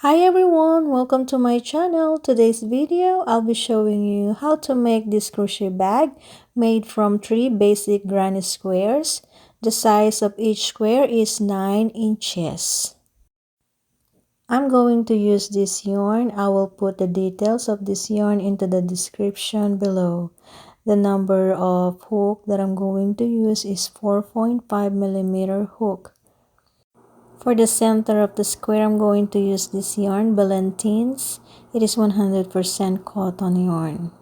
Hi everyone, welcome to my channel. Today's video, I'll be showing you how to make this crochet bag made from 3 basic granny squares. The size of each square is 9 inches. I'm going to use this yarn. I will put the details of this yarn into the description below. The number of hook that I'm going to use is 4.5mm hook. For the center of the square, I'm going to use this yarn, Valentines. It is 100% cotton yarn.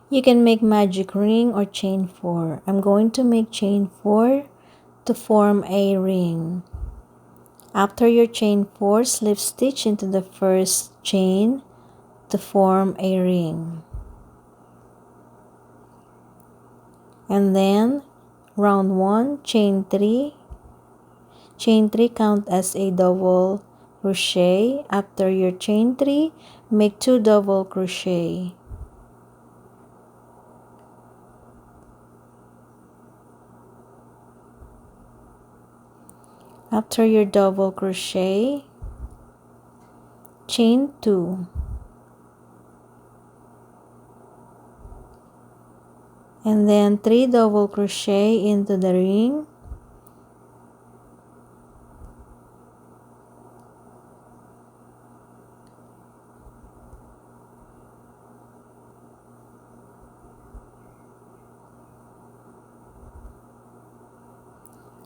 You can make magic ring or chain 4. I'm going to make chain 4 to form a ring. After your chain 4, slip stitch into the first chain to form a ring. And then round 1, chain 3. Chain 3 count as a double crochet. After your chain 3, make 2 double crochet. After your double crochet, chain 2. And then 3 double crochet into the ring.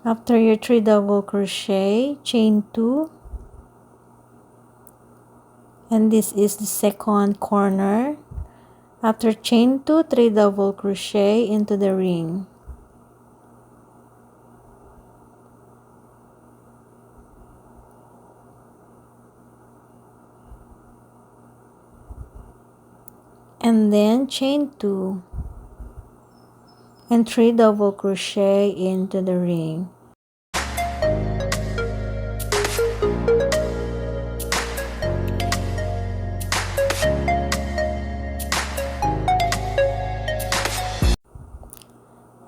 After your 3 double crochet, chain 2. And this is the second corner. After chain 2, 3 double crochet into the ring. And then chain 2 and 3 double crochet into the ring.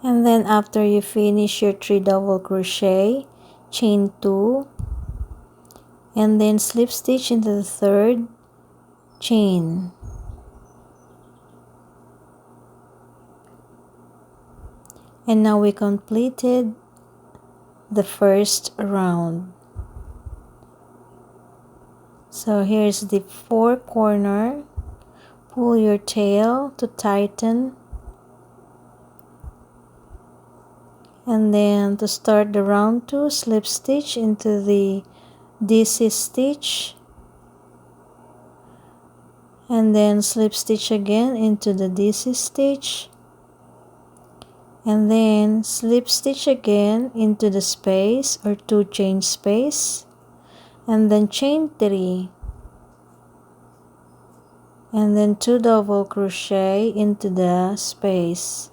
And then after you finish your 3 double crochet, chain 2 and then slip stitch into the third chain. And now we completed the first round. So here's the 4 corner. Pull your tail to tighten. And then to start the round 2, slip stitch into the DC stitch. And then slip stitch again into the DC stitch. And then slip stitch again into the space or 2 chain space. And then chain 3. And then 2 double crochet into the space.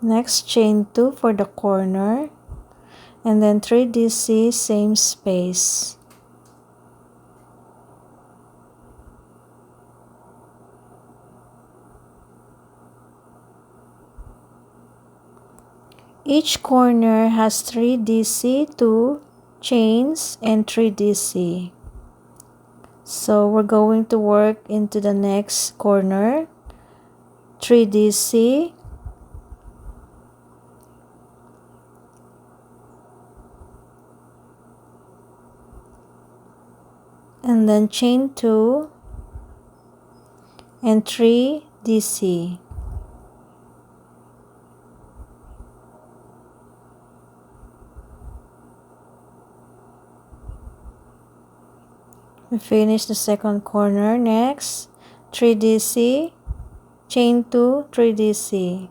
Next, chain 2 for the corner. And then 3 DC, same space. Each corner has 3 DC, 2 chains, and 3 DC. So we're going to work into the next corner. 3 DC. And then chain 2 and 3 DC. We finish the second corner. Next, 3 DC, chain 2, 3 DC.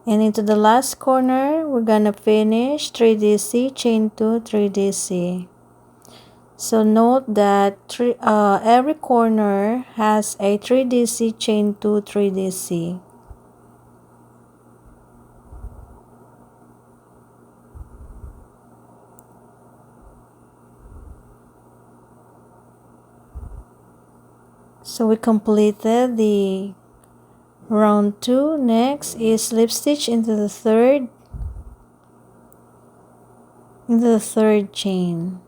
And into the last corner, we're gonna finish 3 DC, chain 2, 3 DC. So note that every corner has a 3 DC, chain 2, 3 DC. So we completed the round 2. Next is slip stitch into the third chain.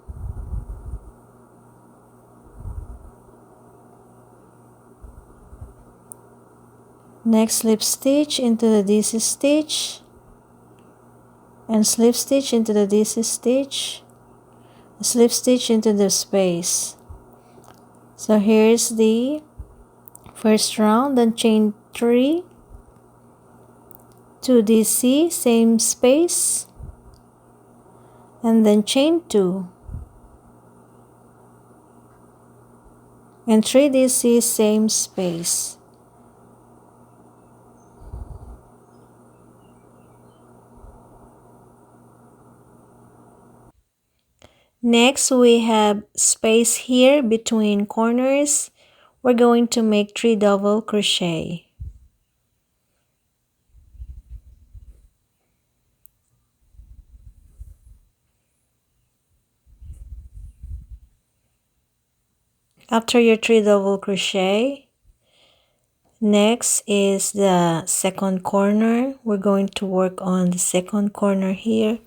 Next, slip stitch into the DC stitch and slip stitch into the DC stitch, slip stitch into the space. So here's the first round. Then chain 3, 2 DC, same space, and then chain 2 and 3 DC, same space. Next, we have space here between corners. We're going to make 3 double crochet. After your 3 double crochet, next is the second corner. We're going to work on the second corner here.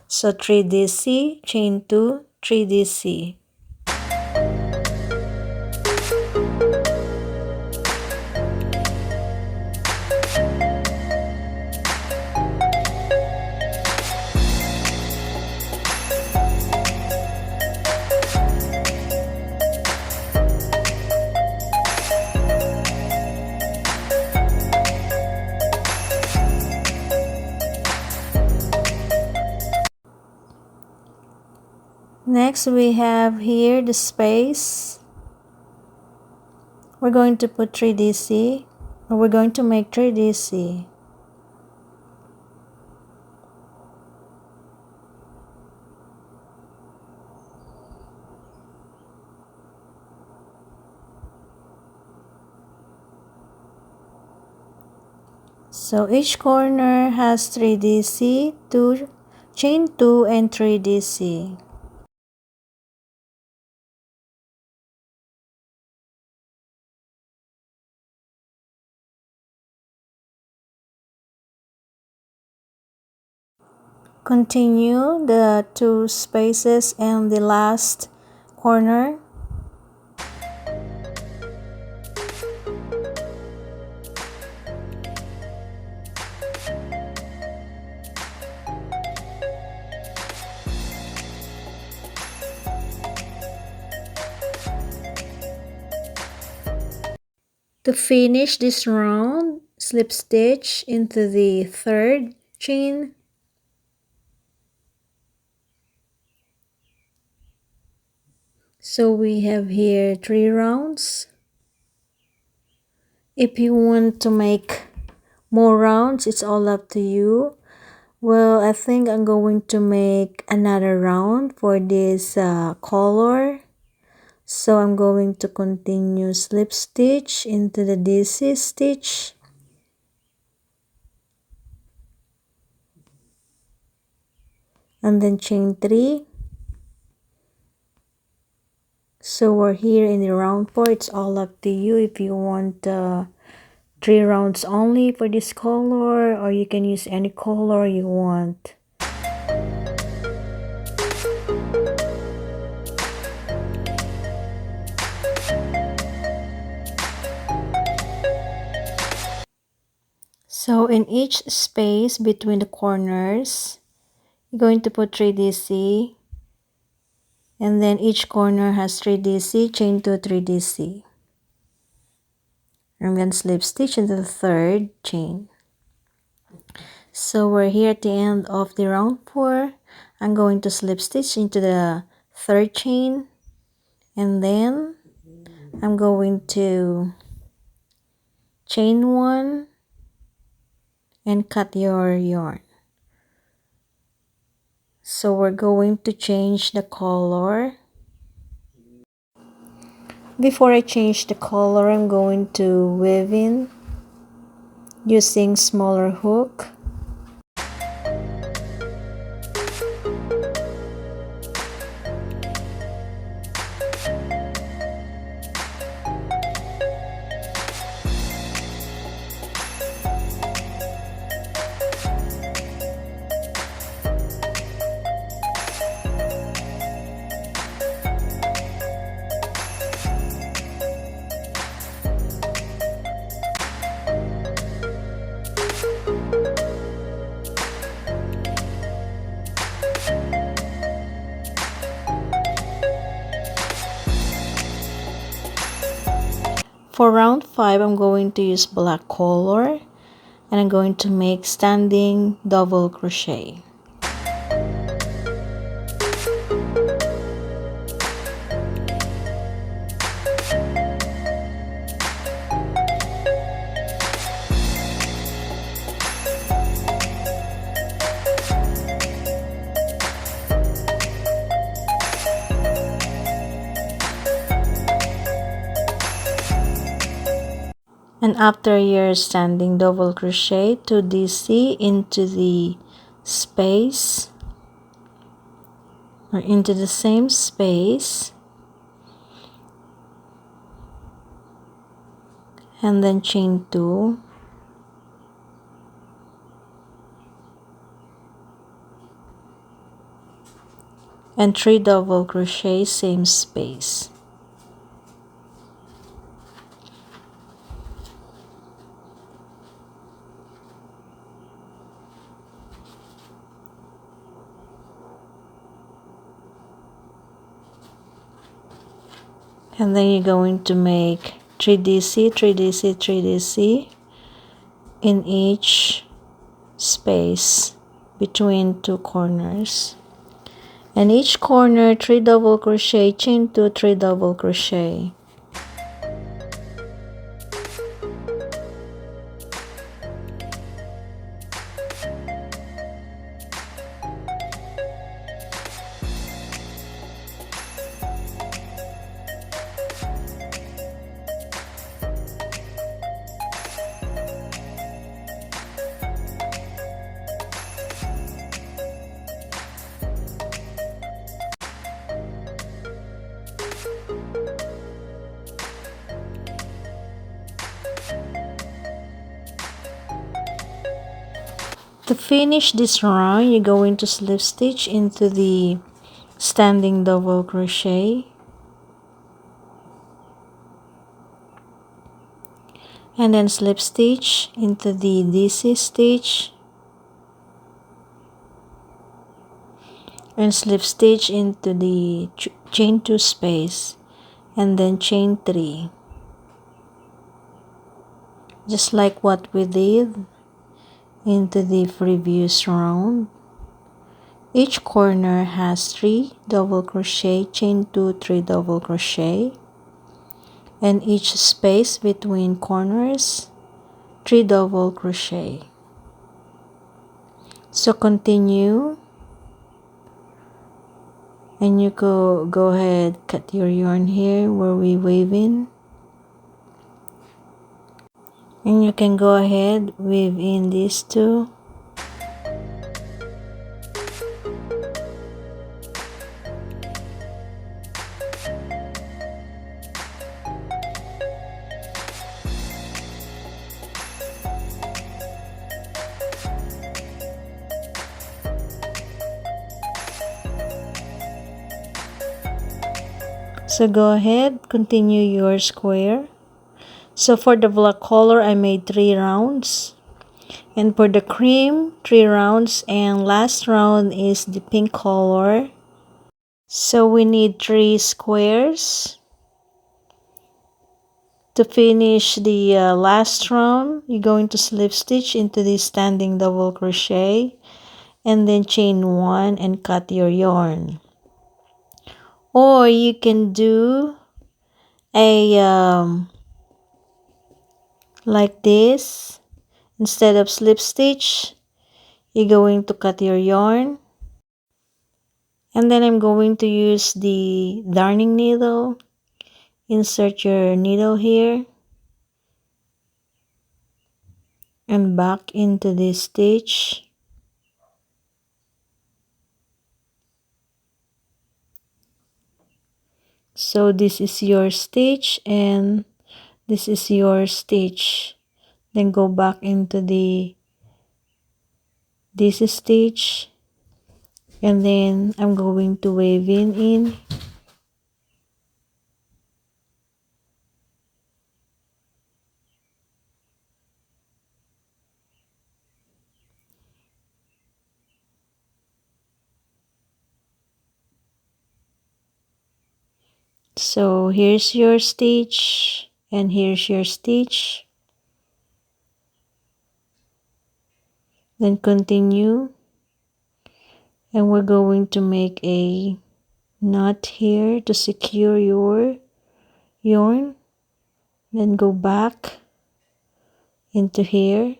So 3 DC, chain 2, 3 DC. Next, we have here the space. We're going to put 3 DC, or we're going to make 3 DC. So each corner has 3 DC, 2 chain 2 and 3 DC. Continue the 2 spaces and the last corner. To finish this round, slip stitch into the third chain. So we have here 3 rounds. If you want to make more rounds, it's all up to you. Well, I think I'm going to make another round for this color. So I'm going to continue slip stitch into the DC stitch. And then chain 3. So we're here in the round 4. It's all up to you if you want 3 rounds only for this color, or you can use any color you want. So in each space between the corners, you're going to put 3 DC, and then each corner has 3 DC, chain 2, 3 DC. And then slip stitch into the third chain. So we're here at the end of the round 4. I'm going to slip stitch into the third chain, and then I'm going to chain 1 and cut your yarn. So we're going to change the color. Before I change the color, I'm going to weave in using smaller hook. For round 5, I'm going to use black color and I'm going to make standing double crochet. And after your standing double crochet, 2DC into the space or into the same space, and then chain 2, and 3 double crochet, same space. And then you're going to make 3DC, 3DC, 3DC in each space between 2 corners. And each corner 3 double crochet, chain 2, 3 double crochet. To finish this round, you're going to slip stitch into the standing double crochet, and then slip stitch into the DC stitch, and slip stitch into the chain 2 space, and then chain 3, just like what we did into the previous round. Each corner has 3 double crochet, chain 2, 3 double crochet, and each space between corners 3 double crochet. So continue, and you go ahead, cut your yarn here where we weave in, and you can go ahead weave in these 2. So go ahead, continue your square. So for the black color, I made 3 rounds. And for the cream, 3 rounds. And last round is the pink color. So we need 3 squares. To finish the last round, you're going to slip stitch into the standing double crochet. And then chain 1 and cut your yarn. Or you can do a like this. Instead of slip stitch, you're going to cut your yarn, and then I'm going to use the darning needle. Insert your needle here and back into this stitch. So this is your stitch and this is your stitch. Then go back into this stitch, and then I'm going to weave in. So here's your stitch, and here's your stitch. Then continue, and we're going to make a knot here to secure your yarn. Then go back into here,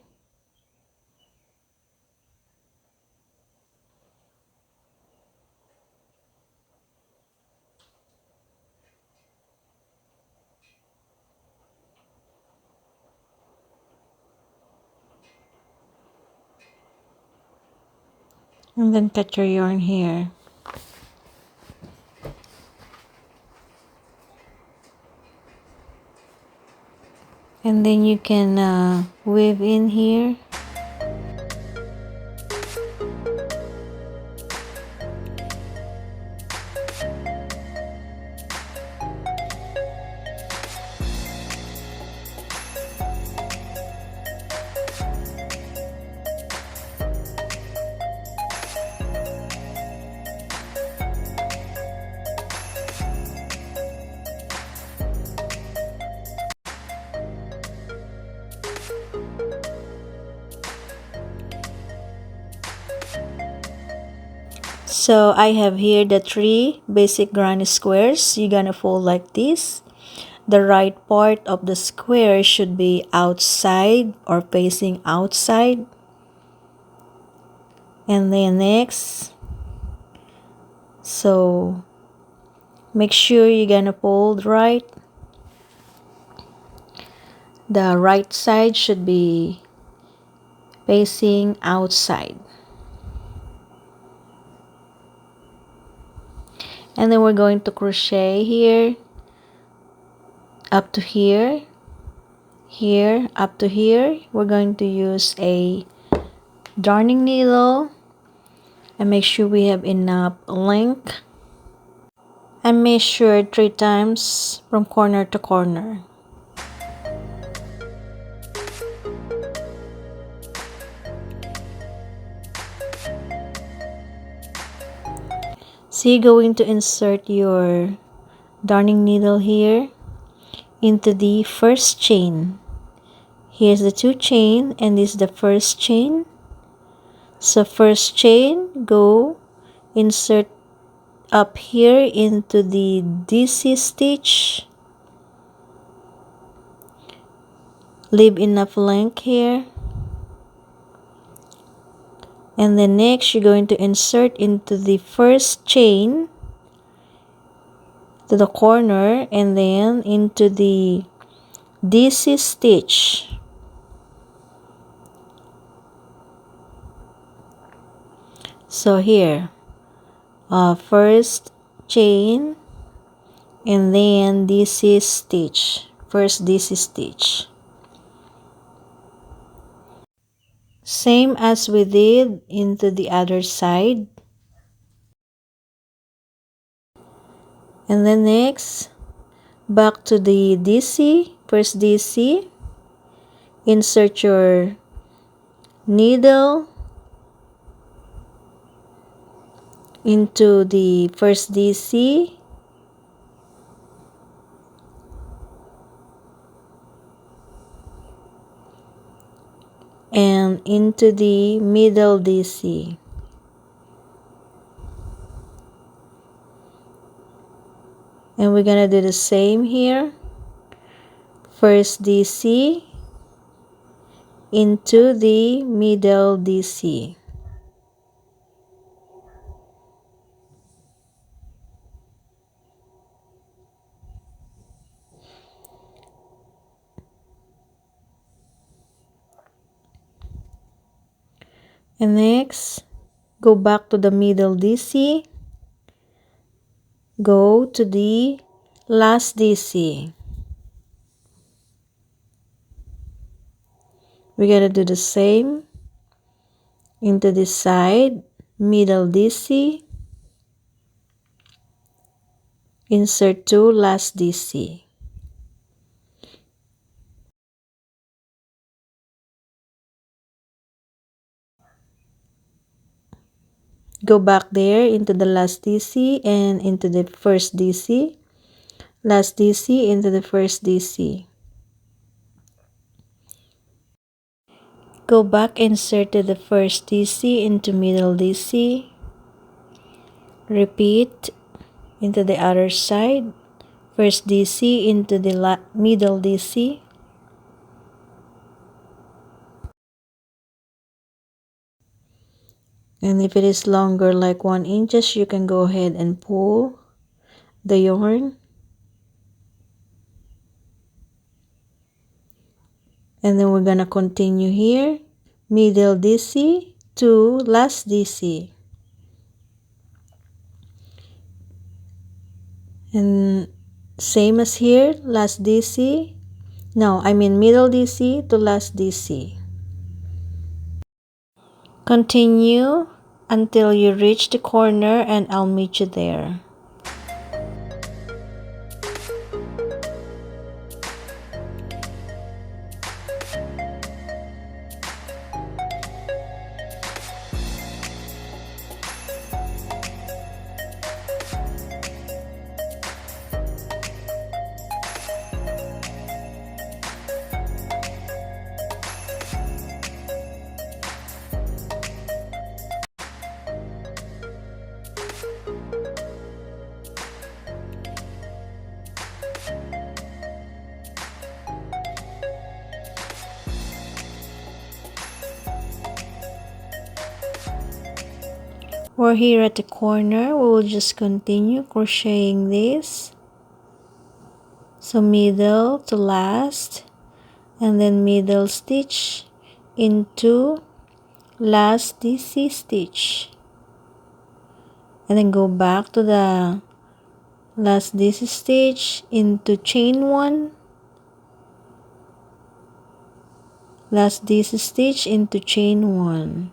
and then cut your yarn here. And then you can weave in here. So I have here the 3 basic granny squares. You're gonna fold like this. The right part of the square should be outside or facing outside. And then next, so make sure you're gonna fold right. The right side should be facing outside. And then we're going to crochet here up to here, here up to here. We're going to use a darning needle and make sure we have enough length, and measure 3 times from corner to corner. So you're going to insert your darning needle here into the first chain. Here's the 2 chain, and this is the first chain. So first chain, go insert up here into the DC stitch. Leave enough length here. And then next, you're going to insert into the first chain to the corner, and then into the DC stitch. So here, first chain, and then DC stitch, first DC stitch. Same as we did into the other side. And then next, back to the DC, first DC, insert your needle into the first DC, and into the middle DC. And we're gonna do the same here. First DC into the middle DC. And next, go back to the middle DC. Go to the last DC. We're gonna do the same into this side, middle DC, insert to last DC. Go back there into the last DC and into the first DC, last DC into the first DC. Go back, insert the first DC into middle DC. Repeat into the other side. First DC into the middle DC. And if it is longer, like 1 inches, you can go ahead and pull the yarn. And then we're gonna continue here, middle DC to last DC. And same as here, last DC. No, I mean middle DC to last DC. Continue until you reach the corner and I'll meet you there. We're here at the corner. We will just continue crocheting this. So middle to last, and then middle stitch into last DC stitch, and then go back to the last DC stitch into chain 1, last DC stitch into chain 1,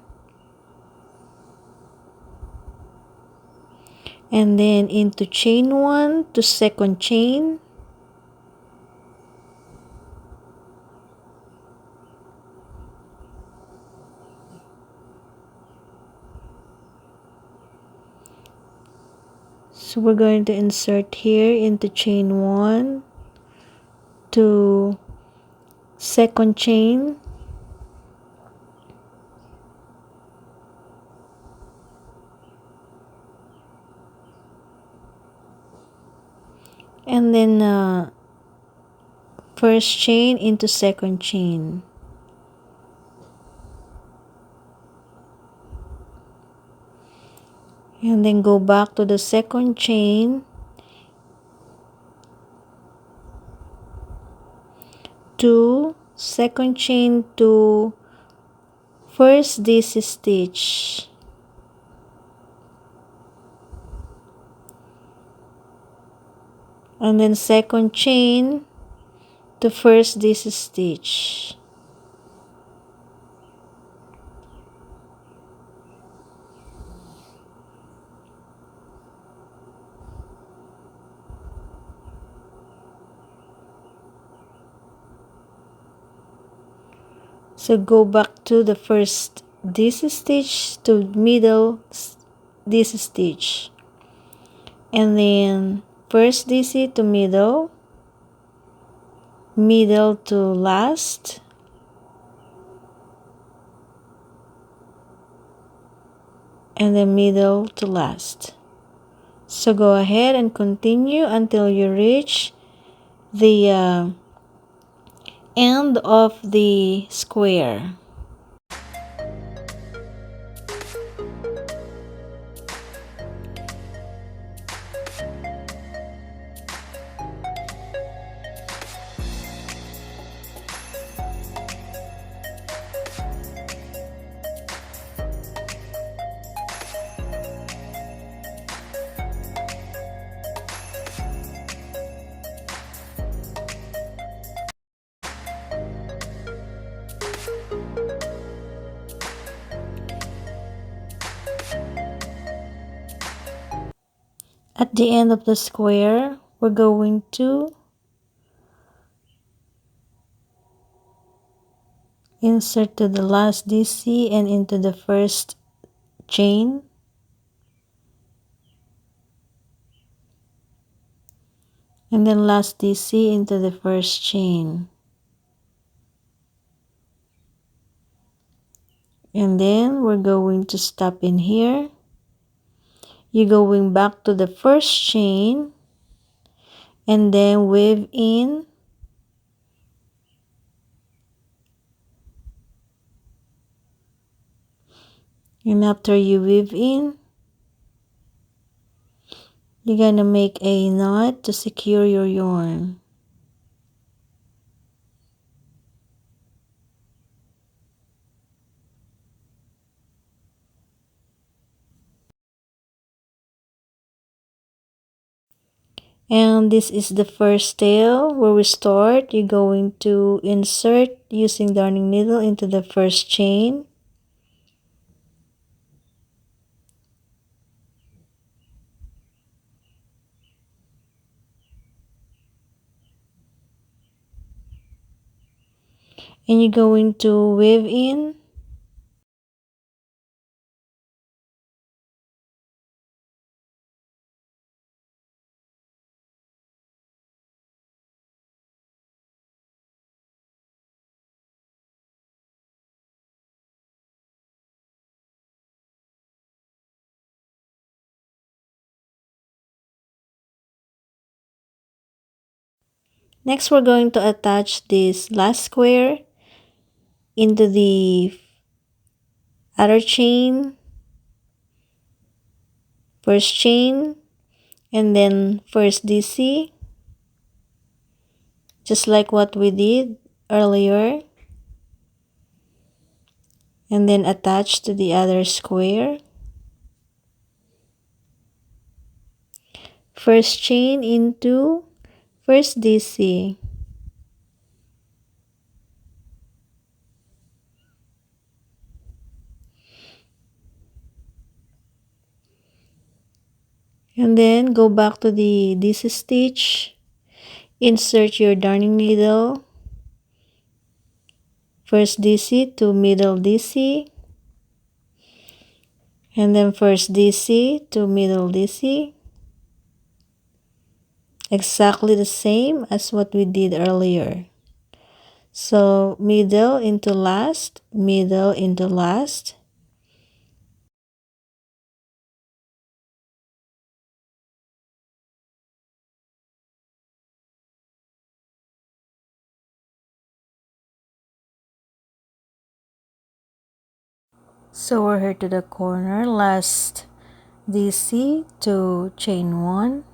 and then into chain 1 to second chain, so we're going to insert here into chain 1 to second chain, and then first chain into second chain, and then go back to the second chain to second chain to first DC stitch, and then second chain to first DC stitch, so go back to the first DC stitch to middle DC stitch, and then first DC to middle, middle to last, and then middle to last. So go ahead and continue until you reach the end of the square. At the end of the square, we're going to insert to the last DC and into the first chain, and then last DC into the first chain, And then we're going to stop in here. You're going back to the first chain and then weave in. And after you weave in, you're gonna make a knot to secure your yarn. And this is the first tail where we start. You're going to insert using darning needle into the first chain. And you're going to weave in. Next, we're going to attach this last square into the other chain, first chain, and then first DC, just like what we did earlier, and then attach to the other square, first chain into first DC, and then go back to the DC stitch, insert your darning needle, first DC to middle DC, and then first DC to middle DC, exactly the same as what we did earlier. So middle into last, middle into last. So we're here to the corner, last DC to chain 1,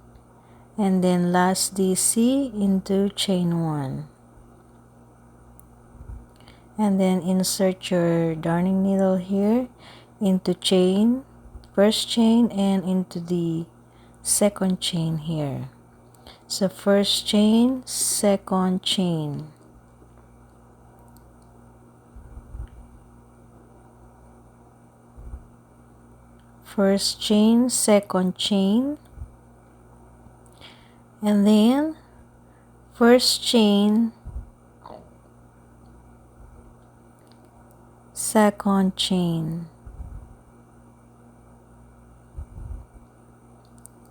and then last DC into chain 1. And then insert your darning needle here into chain, first chain, and into the second chain here. So first chain, second chain. First chain, second chain, and then first chain, second chain,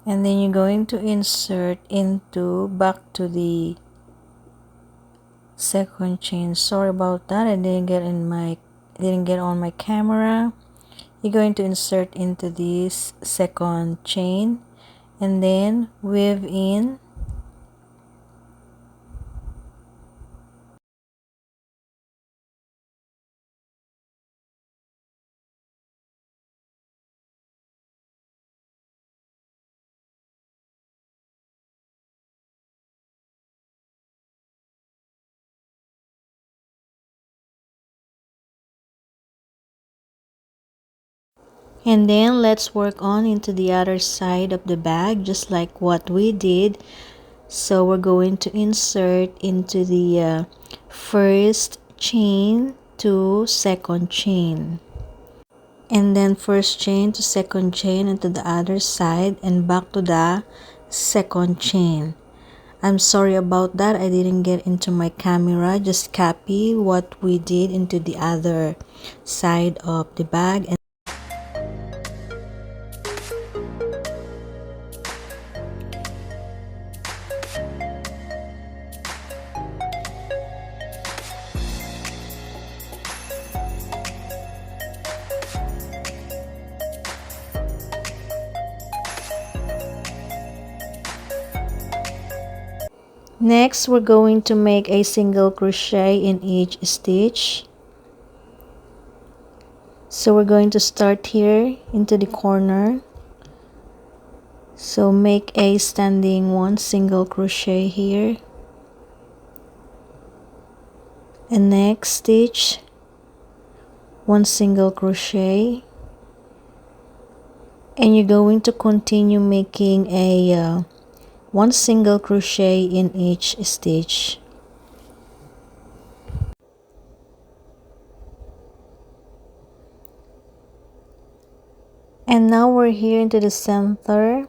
and then you're going to insert into back to the second chain. Sorry about that, I didn't get on my camera. You're going to insert into this second chain and then weave in. And then let's work on into the other side of the bag, just like what we did. So we're going to insert into the first chain to second chain, and then first chain to second chain into the other side and back to the second chain. I'm sorry about that, I didn't get into my camera. Just copy what we did into the other side of the bag. Next, we're going to make a single crochet in each stitch. So we're going to start here into the corner. So make a standing 1 single crochet here. And next stitch 1 single crochet. And you're going to continue making a 1 single crochet in each stitch. And now we're here into the center.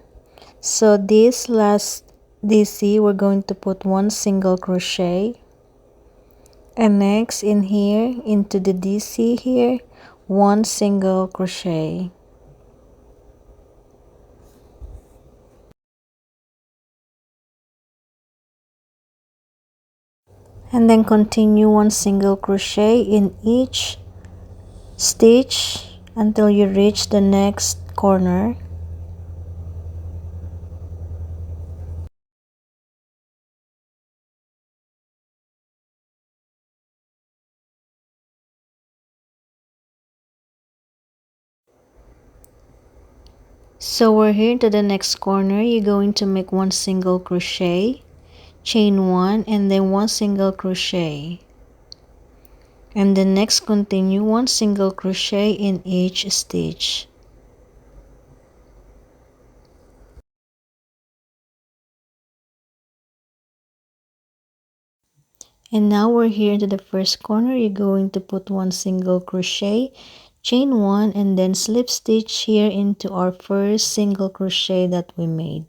So this last DC, we're going to put 1 single crochet. And next in here, into the DC here, 1 single crochet. And then continue 1 single crochet in each stitch until you reach the next corner. So we're here to the next corner. You're going to make 1 single crochet, chain 1, and then 1 single crochet. And then next continue 1 single crochet in each stitch. And now we're here into the first corner. You're going to put 1 single crochet, chain 1, and then slip stitch here into our first single crochet that we made.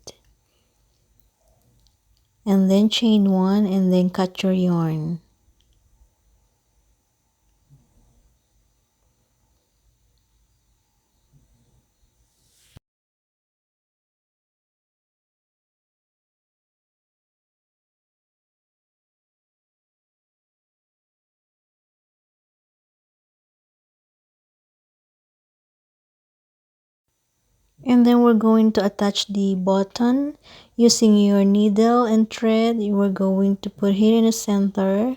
And then chain 1 and then cut your yarn. And then we're going to attach the button using your needle and thread. You are going to put here in the center.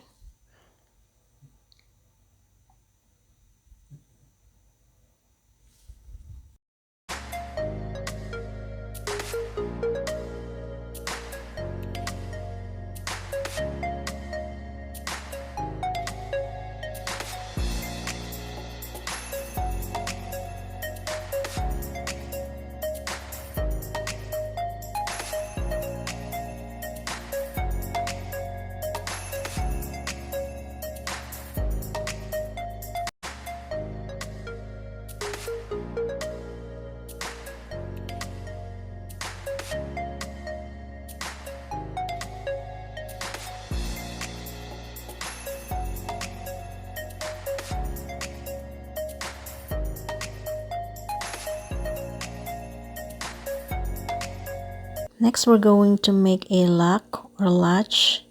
Next, we're going to make a lock or latch.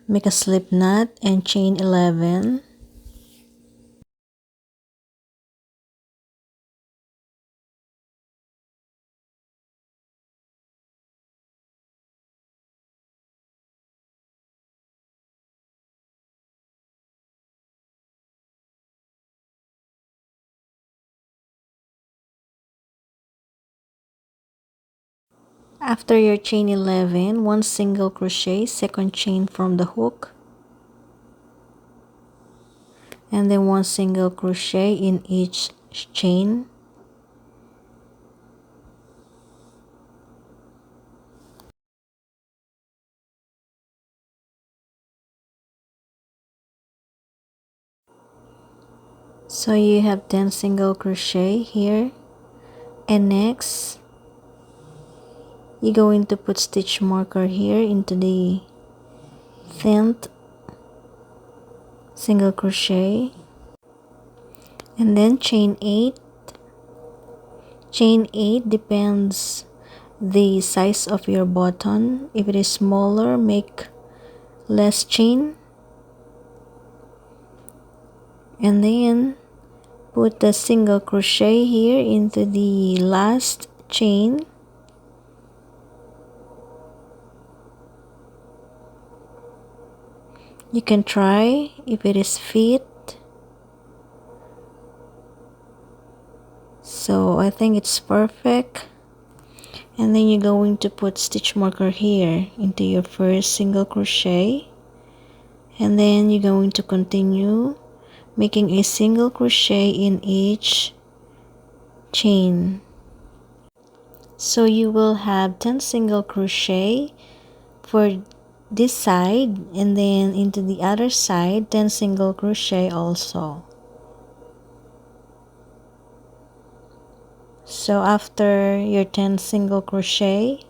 Make a slip knot and chain 11. After your chain 11, 1 single crochet, second chain from the hook, and then 1 single crochet in each chain. So you have 10 single crochet here. And next, you're going to put stitch marker here into the 10th single crochet, and then chain 8. Chain 8 depends the size of your button. If it is smaller, make less chain, and then put the single crochet here into the last chain. You can try if it is fit. So I think it's perfect. And then you're going to put stitch marker here into your first single crochet, and then you're going to continue making a single crochet in each chain. So you will have 10 single crochet for this side, and then into the other side 10 single crochet also. So after your 10 single crochet,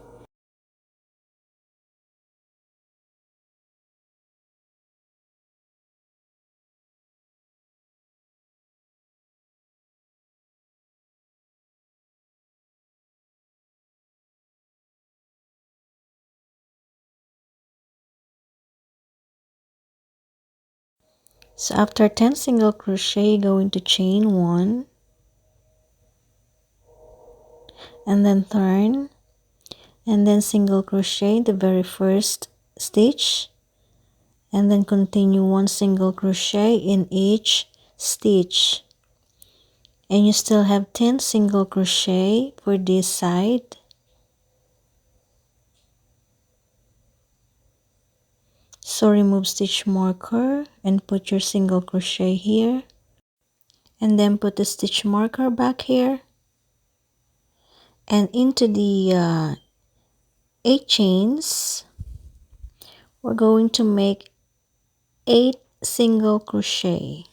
so after 10 single crochet, you're going to chain 1 and then turn, and then single crochet the very first stitch, and then continue 1 single crochet in each stitch, and you still have 10 single crochet for this side. So remove stitch marker and put your single crochet here, and then put the stitch marker back here, and into the 8 chains we're going to make 8 single crochet.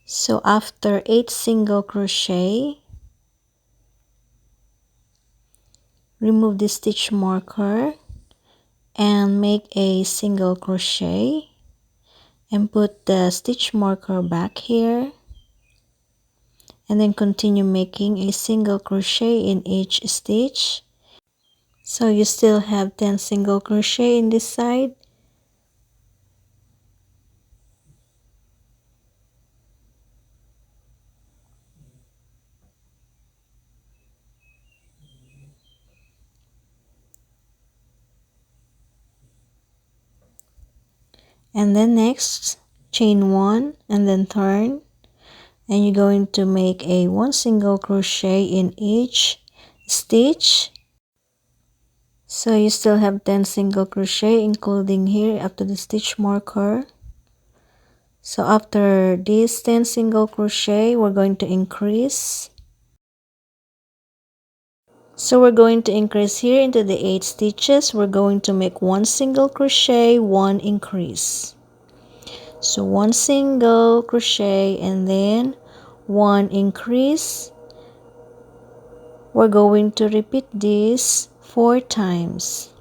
So after 8 single crochet, remove the stitch marker and make a single crochet, and put the stitch marker back here, and then continue making a single crochet in each stitch. So you still have 10 single crochet in this side. And then next, chain 1 and then turn, and you're going to make a 1 single crochet in each stitch. So you still have 10 single crochet including here up to the stitch marker. So after this 10 single crochet, we're going to increase. So we're going to increase here into the 8 stitches. We're going to make 1 single crochet, 1 increase. So 1 single crochet and then 1 increase. We're going to repeat this 4 times.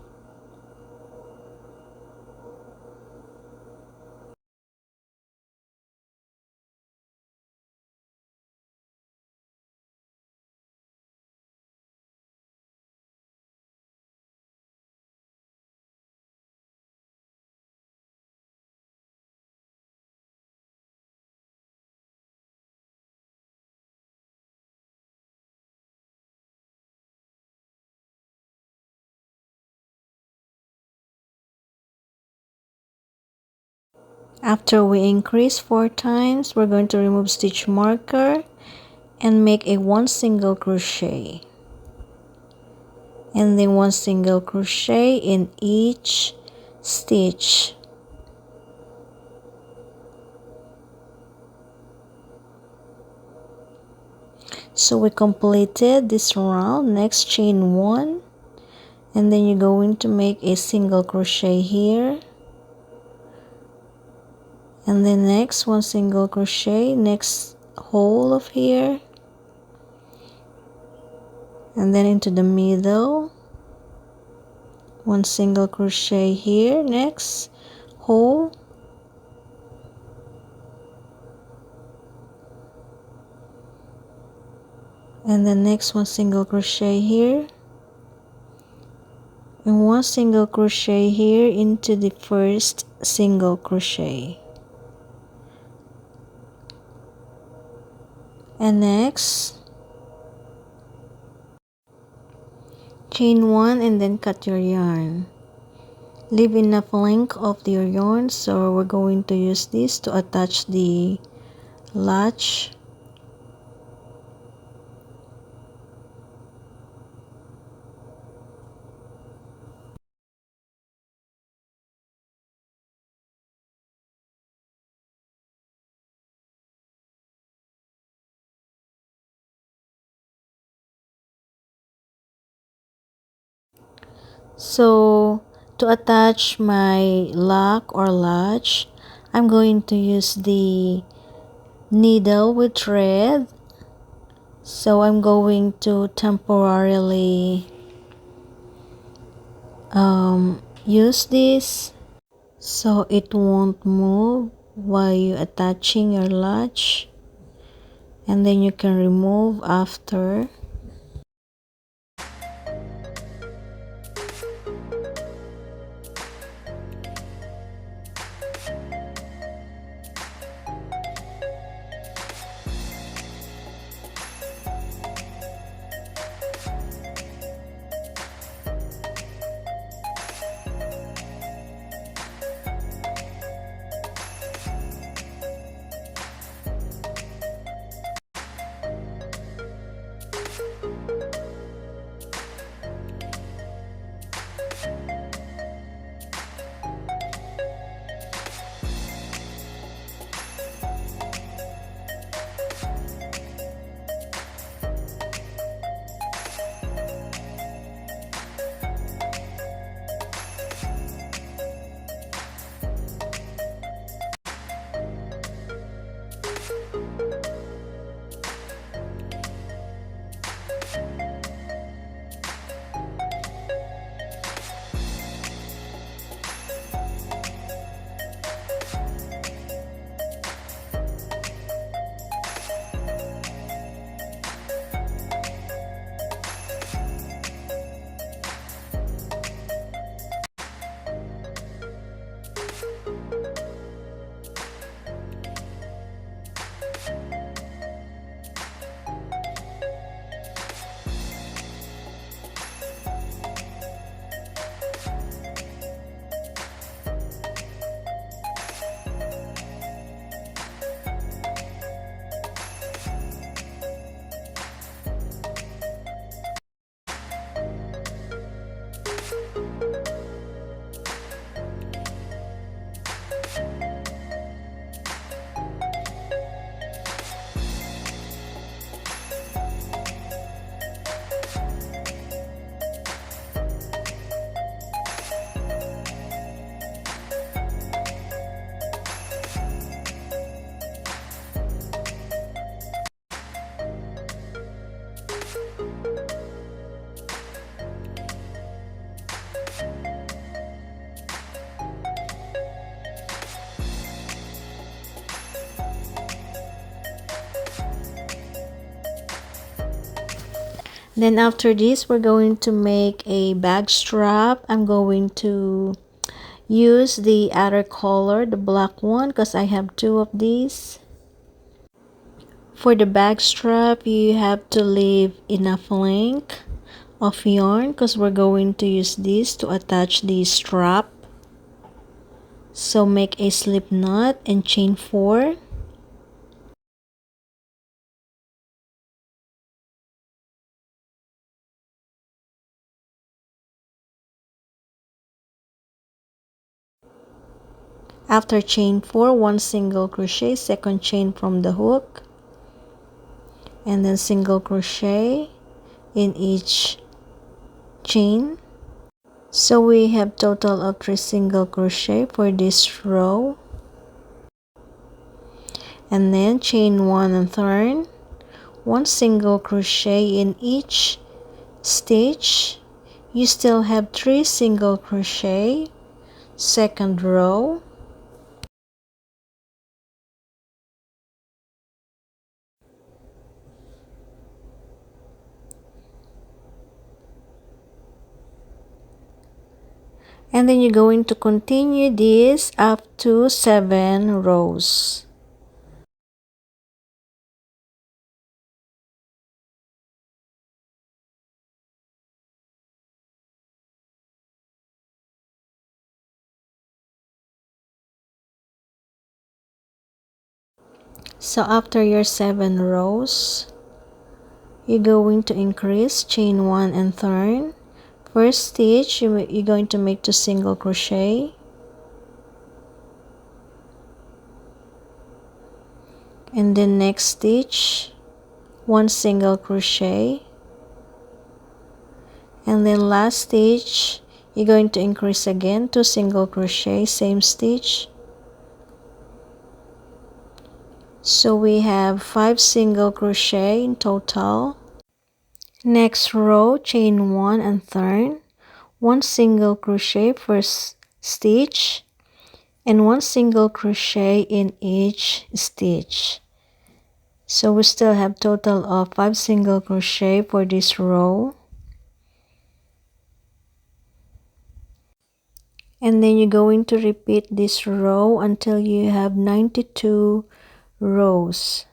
After we increase 4 times, we're going to remove stitch marker and make a 1 single crochet, and then 1 single crochet in each stitch. So we completed this round. Next, chain 1, and then you're going to make a single crochet here, and then next 1 single crochet next hole of here, and then into the middle 1 single crochet here, next hole, and then next 1 single crochet here, and 1 single crochet here into the first single crochet. And next, chain 1 and then cut your yarn. Leave enough length of your yarn, so we're going to use this to attach the latch. So to attach my lock or latch, I'm going to use the needle with thread. So I'm going to temporarily use this so it won't move while you're attaching your latch, and then you can remove after. Then after this, we're going to make a bag strap. I'm going to use the other color, the black one, because I have 2 of these. For the bag strap, you have to leave enough length of yarn because we're going to use this to attach the strap. So make a slip knot and chain 4. After chain 4, 1 single crochet, second chain from the hook, and then single crochet in each chain. So we have total of 3 single crochet for this row, and then chain 1 and turn, 1 single crochet in each stitch. You still have 3 single crochet, second row, And then you're going to continue this up to 7 rows. So after your 7 rows, you're going to increase, chain 1 and turn. First stitch, you're going to make 2 single crochet. And then next stitch, 1 single crochet. And then last stitch, you're going to increase again, 2 single crochet, same stitch. So we have 5 single crochet in total. Next row, chain 1 and turn. 1 single crochet first stitch and 1 single crochet in each stitch. So we still have total of 5 single crochet for this row. And then you're going to repeat this row until you have 92 rows.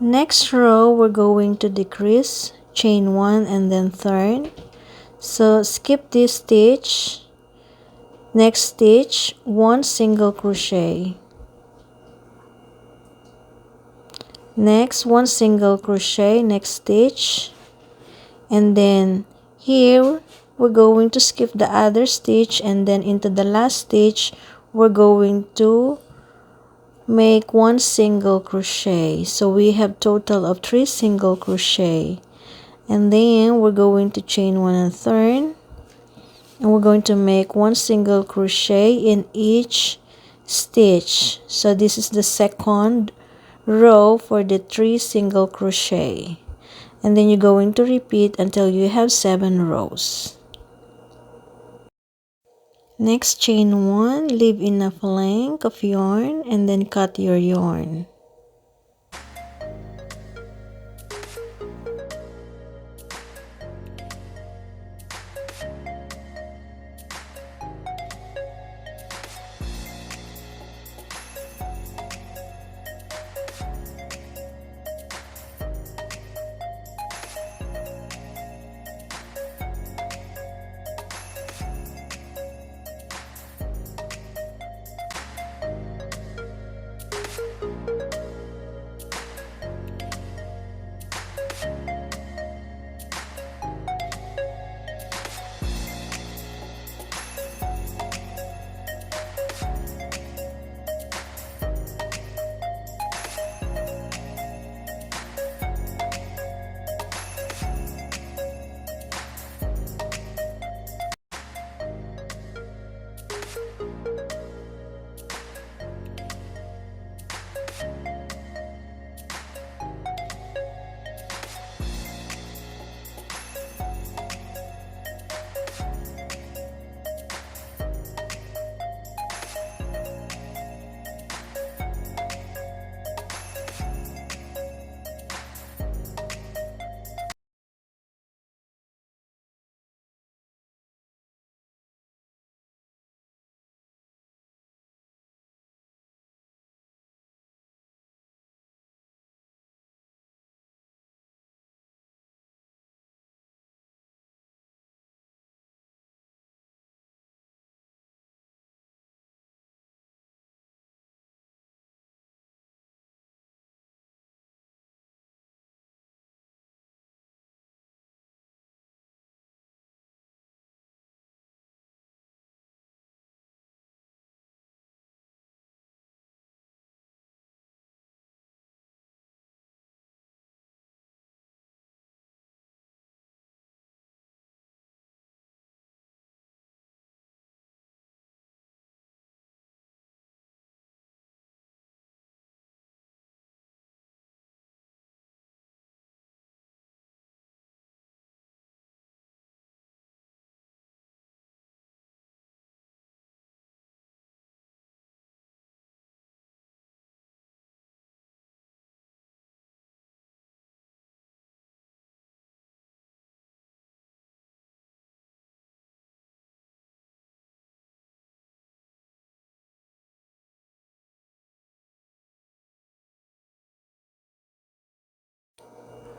Next row, we're going to decrease, chain 1 and then turn. So skip this stitch. Next stitch, 1 single crochet. Next, 1 single crochet, next stitch. And then here, we're going to skip the other stitch, and then into the last stitch, we're going to make 1 single crochet. So we have total of 3 single crochet. And then we're going to chain 1 and turn. And we're going to make 1 single crochet in each stitch. So this is the second row for the 3 single crochet. And then you're going to repeat until you have 7 rows. Next, chain 1, leave enough length of yarn and then cut your yarn.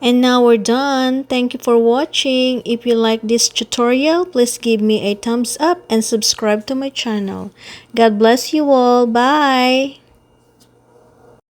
And now we're done. Thank you for watching. If you like this tutorial, please give me a thumbs up and subscribe to my channel. God bless you all. Bye!